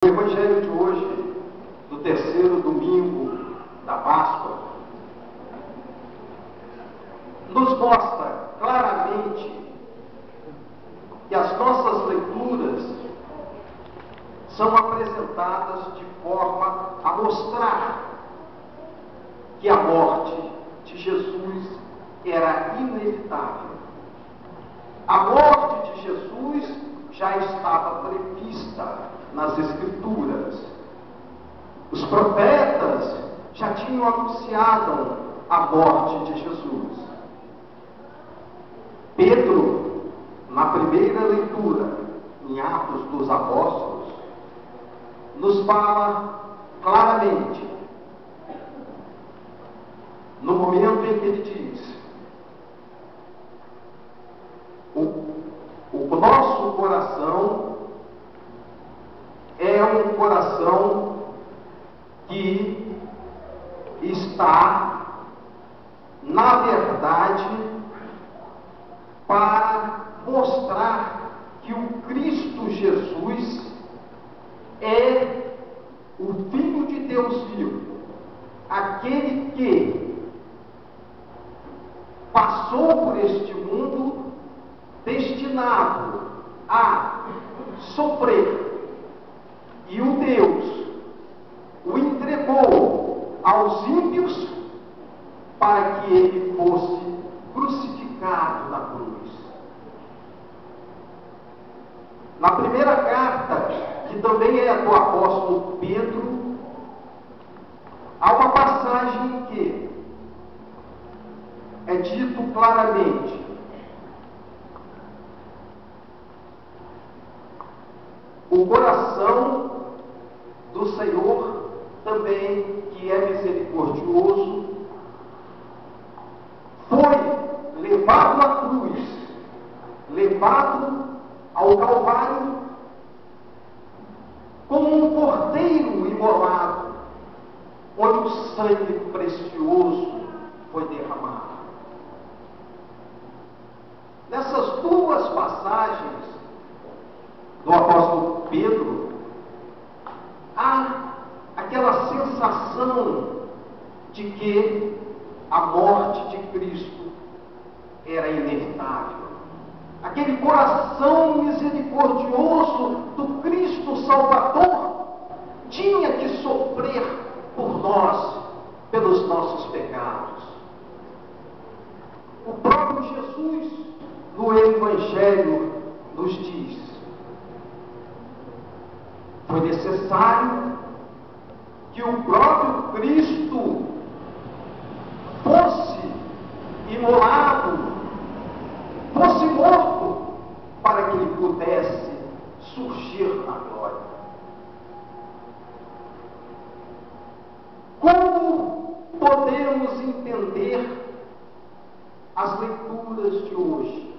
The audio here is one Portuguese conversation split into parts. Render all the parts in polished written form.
O Evangelho de hoje, do terceiro domingo da Páscoa, nos mostra claramente que as nossas leituras são apresentadas de forma a mostrar que a morte de Jesus era inevitável. A morte de Jesus já estava prevista nas Escrituras. Os profetas já tinham anunciado a morte de Jesus. Pedro, na primeira leitura, em Atos dos Apóstolos, nos fala claramente, no momento em que ele diz: o nosso coração é um coração que está, na verdade, para mostrar que o Cristo Jesus é o Filho de Deus vivo, aquele que passou por este mundo destinado a sofrer, e o Deus o entregou aos ímpios para que ele fosse crucificado na cruz. Na primeira carta, que também é do apóstolo Pedro, há uma passagem em que é dito claramente: o coração do Senhor também, que é misericordioso, foi levado à cruz, levado ao Calvário, como um cordeiro imolado, onde o sangue precioso foi derramado. Nessas duas passagens do apóstolo Pedro, há aquela sensação de que a morte de Cristo era inevitável. Aquele coração misericordioso do Cristo Salvador tinha que sofrer por nós, pelos nossos pecados. O próprio Jesus, no Evangelho, nos diz: foi necessário que o próprio Cristo fosse imolado, fosse morto, para que ele pudesse surgir na glória. Como podemos entender as leituras de hoje?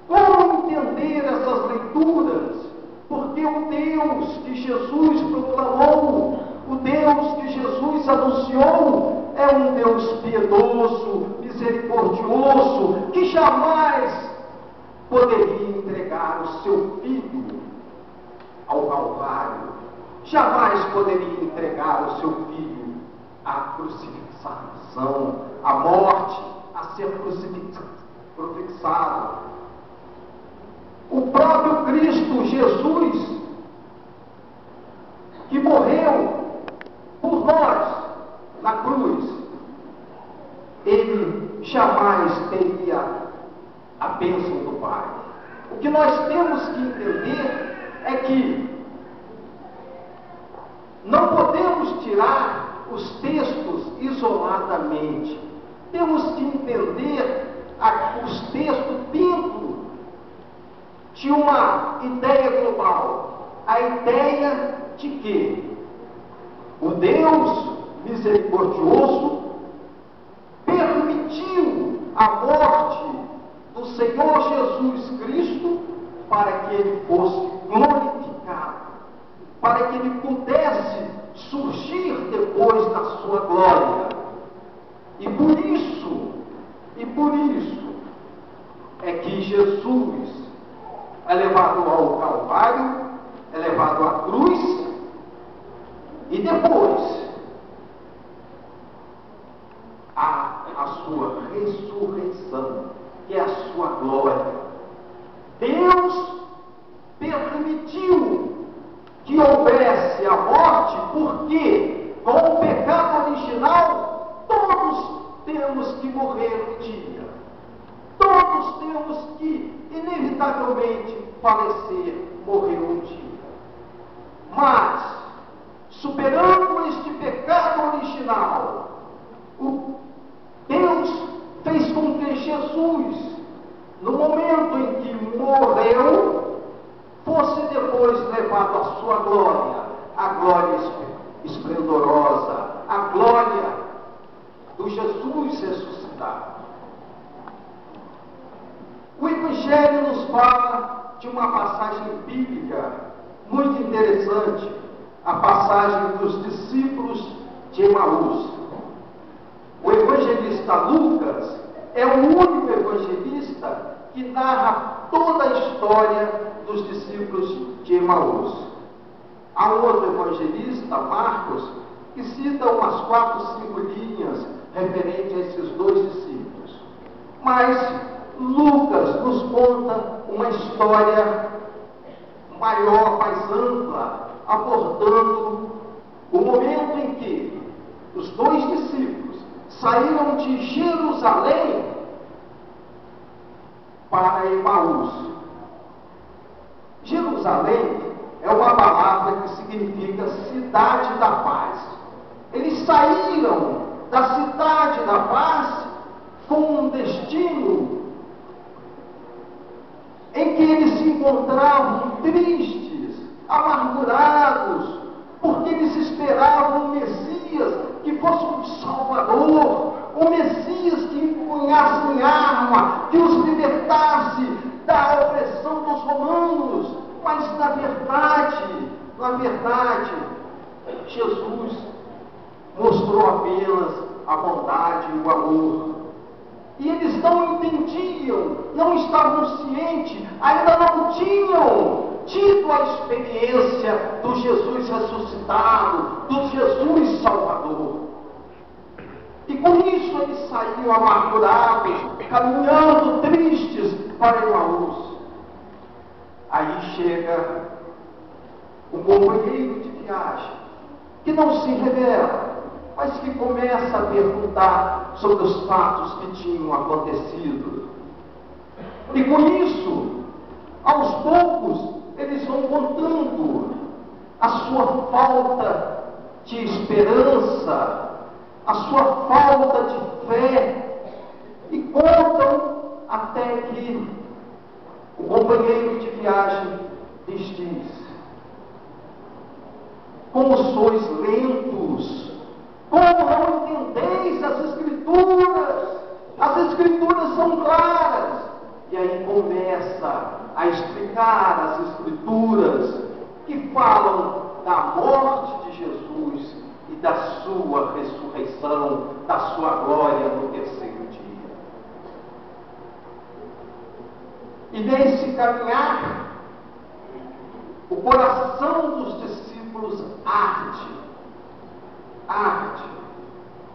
Como entender essas leituras? Porque o Deus que Jesus proclamou, o Deus que Jesus anunciou, é um Deus piedoso, misericordioso, que jamais poderia entregar o seu Filho ao Calvário, jamais poderia entregar o seu Filho à crucificação, à morte, a ser crucificado. O próprio Cristo Jesus, que morreu por nós na cruz, ele jamais teria a bênção do Pai. O que nós temos que entender é que não podemos tirar os textos isoladamente. Temos que entender os textos dentro de uma ideia global, a ideia de que o Deus misericordioso permitiu a morte do Senhor Jesus Cristo para que ele fosse glorificado, para que ele pudesse surgir depois da sua glória. E por isso é que Jesus é levado ao Calvário, é levado à cruz, E depois, há a sua ressurreição, que é a sua glória. Deus permitiu que houvesse a morte, porque com o pecado original, todos temos que morrer um dia. Todos temos que, inevitavelmente, falecer, morrer um dia. Mas, superando este pecado original, Deus fez com que Jesus, no momento em que morreu, fosse depois levado à sua glória, a glória esplendorosa, a glória do Jesus ressuscitado. O Evangelho nos fala de uma passagem bíblica muito interessante, a passagem dos discípulos de Emaús. O evangelista Lucas é o único evangelista que narra toda a história dos discípulos de Emaús. Há um outro evangelista, Marcos, que cita umas 4, 5 linhas referente a esses dois discípulos. Mas Lucas nos conta uma história maior, mais ampla, abordando o momento em que os dois discípulos saíram de Jerusalém para Emaús. Jerusalém é uma palavra que significa cidade da paz. Eles saíram da cidade da paz com um destino em que eles se encontravam tristes, amargurados, porque eles esperavam um Messias que fosse um Salvador, um Messias que empunhasse em arma, que os libertasse da opressão dos romanos. Mas na verdade, Jesus mostrou apenas a bondade e o amor. E eles não entendiam, não estavam cientes, ainda não tinham tido a experiência do Jesus ressuscitado, do Jesus Salvador. E com isso eles saíram amargurados, caminhando tristes para Emaús. Aí chega um companheiro de viagem, que não se revela, mas que começa a perguntar sobre os fatos que tinham acontecido. E com isso, aos poucos, eles vão contando a sua falta de esperança, a sua falta de fé, e contam até que o companheiro de viagem lhes diz: como sois lentos, como não entendeis as Escrituras? As Escrituras são claras. E aí começa a explicar as Escrituras que falam da morte de Jesus e da sua ressurreição, da sua glória no terceiro dia. E nesse caminhar, o coração dos discípulos arde.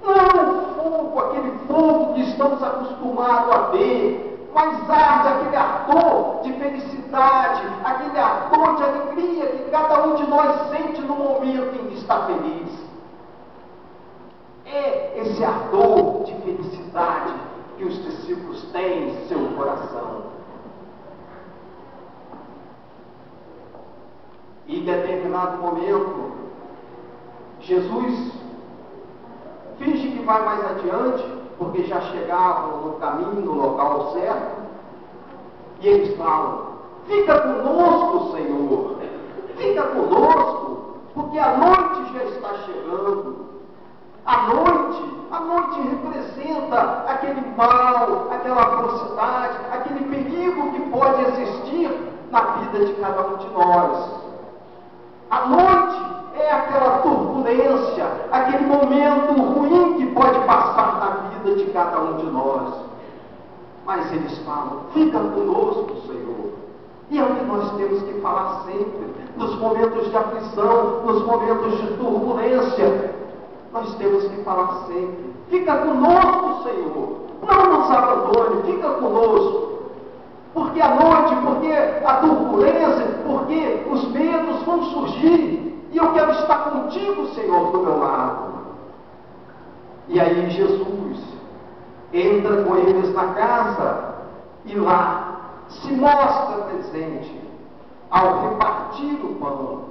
Não é um fogo, aquele fogo que estamos acostumados a ver, mas arde aquele ardor de felicidade, aquele ardor de alegria que cada um de nós sente no momento em que está feliz. É esse ardor de felicidade que os discípulos têm em seu coração. E em determinado momento, Jesus finge que vai mais adiante, porque já chegavam no caminho, no local certo, e eles falam: fica conosco, Senhor, fica conosco, porque a noite já está chegando. A noite representa aquele mal, aquela atrocidade, aquele perigo que pode existir na vida de cada um de nós. A noite é aquela turbulência, aquele momento ruim que pode passar na vida de cada um de nós. Mas eles falam: fica conosco, Senhor. E é o que nós temos que falar sempre. nos momentos de aflição, nos momentos de turbulência. Nós temos que falar sempre: fica conosco, Senhor, não nos abandone, fica conosco. Porque a noite, porque a turbulência, porque os medos vão surgir, e eu quero estar contigo, Senhor, do meu lado. E aí Jesus entra com eles na casa, e lá se mostra presente ao repartir o pão.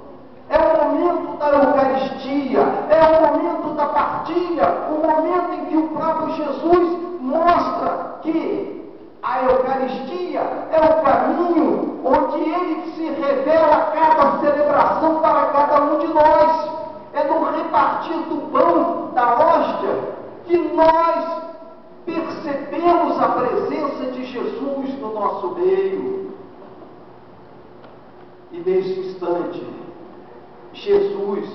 É o momento da Eucaristia, é o momento da partilha, o momento em que o próprio Jesus mostra que a Eucaristia é o caminho onde Ele se revela a cada celebração para cada um de nós. É no repartir do pão, da hóstia, que nós percebemos a presença de Jesus no nosso meio. E nesse instante, Jesus,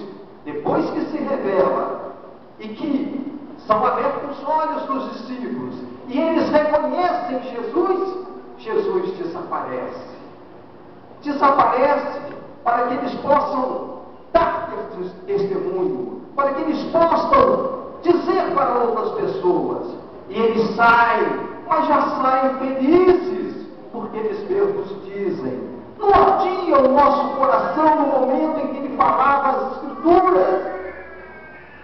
depois que se revela e que são abertos os olhos dos discípulos e eles reconhecem Jesus, Jesus desaparece. Desaparece para que eles possam dar testemunho, para que eles possam dizer para outras pessoas. E eles saem, mas já saem felizes, porque eles mesmos dizem: não ardia o nosso coração no momento em que ele falava as Escrituras?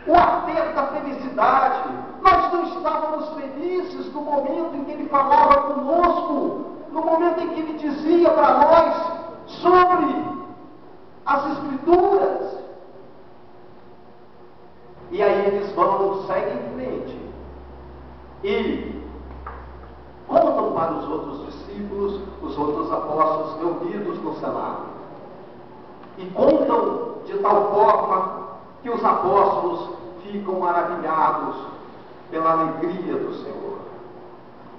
O arder da felicidade. Nós não estávamos felizes no momento em que ele falava conosco, no momento em que ele dizia para nós sobre as Escrituras. E aí eles vão, seguem em frente e contam para os outros discípulos, os outros apóstolos reunidos no cenáculo, e contam de tal forma que os apóstolos ficam maravilhados pela alegria do Senhor.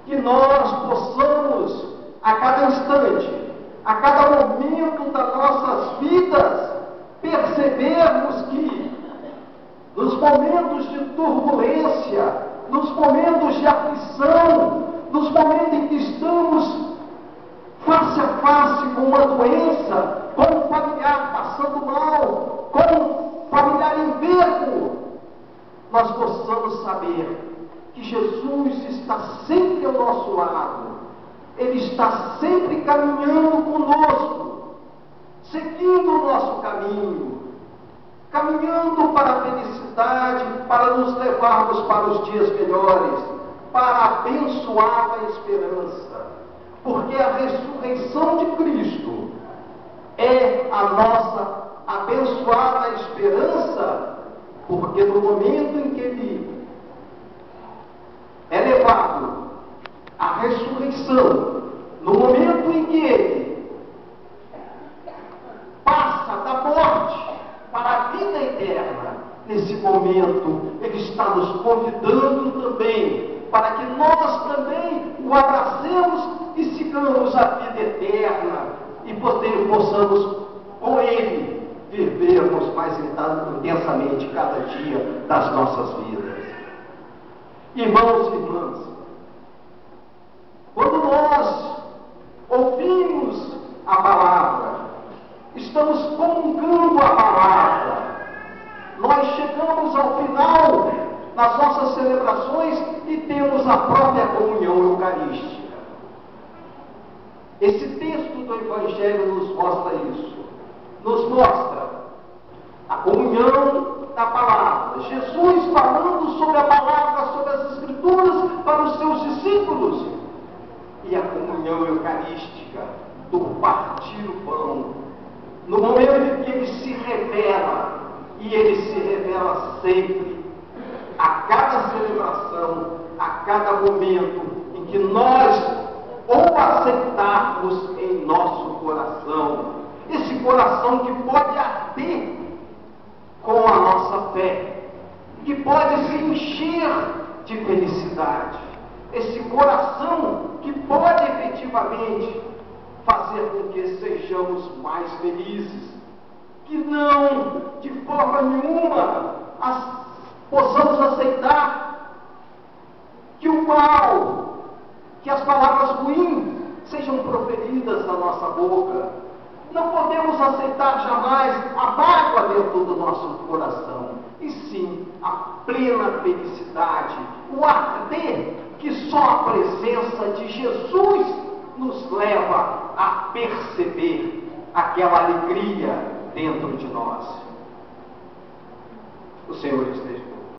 Que nós possamos, a cada instante, a cada momento das nossas vidas, percebermos que nos momentos de turbulência, nos momentos de aflição, nos momentos em que estamos face a face com uma doença, com um familiar passando mal, com um familiar enfermo, nós possamos saber que Jesus está sempre ao nosso lado. Ele está sempre caminhando conosco, seguindo o nosso caminho, caminhando para a felicidade, para nos levarmos para os dias melhores, para a abençoada esperança. Porque a ressurreição de Cristo é a nossa abençoada esperança, porque no momento em que Ele é levado à ressurreição, no momento em que Ele passa da morte para a vida eterna, nesse momento Ele está nos convidando também para que nós também o abracemos e sigamos a vida eterna e possamos com Ele vivermos mais intensamente cada dia das nossas vidas. Irmãos e irmãs, quando nós ouvimos a palavra, estamos comungando a palavra, nós chegamos ao final das nossas celebrações e temos a própria comunhão eucarística. Esse texto do Evangelho nos mostra isso, nos mostra a comunhão da palavra, Jesus falando sobre a palavra, sobre as Escrituras para os seus discípulos, e a comunhão eucarística do partir o pão, no momento em que Ele se revela, e Ele se revela sempre, a cada celebração, a cada momento em que nós ou aceitarmos em nosso coração, esse coração que pode arder com a nossa fé, que pode se encher de felicidade, esse coração que pode efetivamente fazer com que sejamos mais felizes, que não, de forma nenhuma, possamos aceitar que o mal, que as palavras ruins sejam proferidas da nossa boca. Não podemos aceitar jamais plena felicidade, o arder que só a presença de Jesus nos leva a perceber aquela alegria dentro de nós. O Senhor esteja.